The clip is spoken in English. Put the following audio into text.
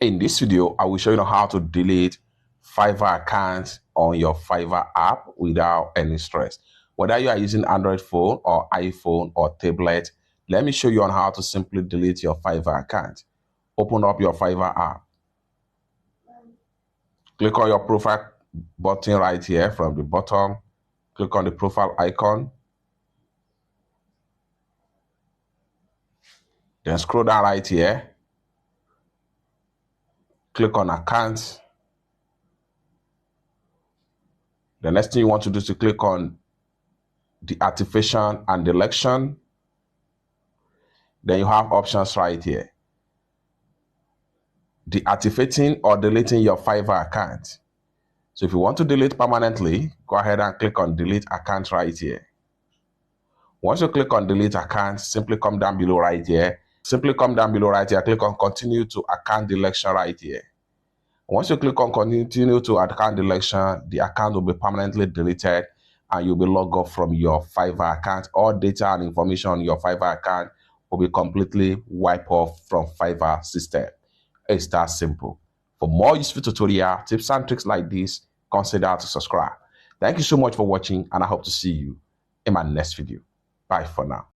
In this video, I will show you how to delete Fiverr accounts on your Fiverr app without any stress. Whether you are using Android phone or iPhone or tablet, let me show you on how to simply delete your Fiverr account. Open up your Fiverr app. Click on your profile button right here from the bottom. Click on the profile icon. Then scroll down right here. Click on accounts. The next thing you want to do is to click on deactivation and deletion. Then you have options right here. Deactivating or deleting your Fiverr account. So if you want to delete permanently, go ahead and click on delete account right here. Once you click on delete account, simply come down below right here. Simply come down below right here, click on continue to account deletion right here. Once you click on continue to account deletion, the account will be permanently deleted and you'll be logged off from your Fiverr account. All data and information on your Fiverr account will be completely wiped off from Fiverr system. It's that simple. For more useful tutorial, tips and tricks like this, consider to subscribe. Thank you so much for watching and I hope to see you in my next video. Bye for now.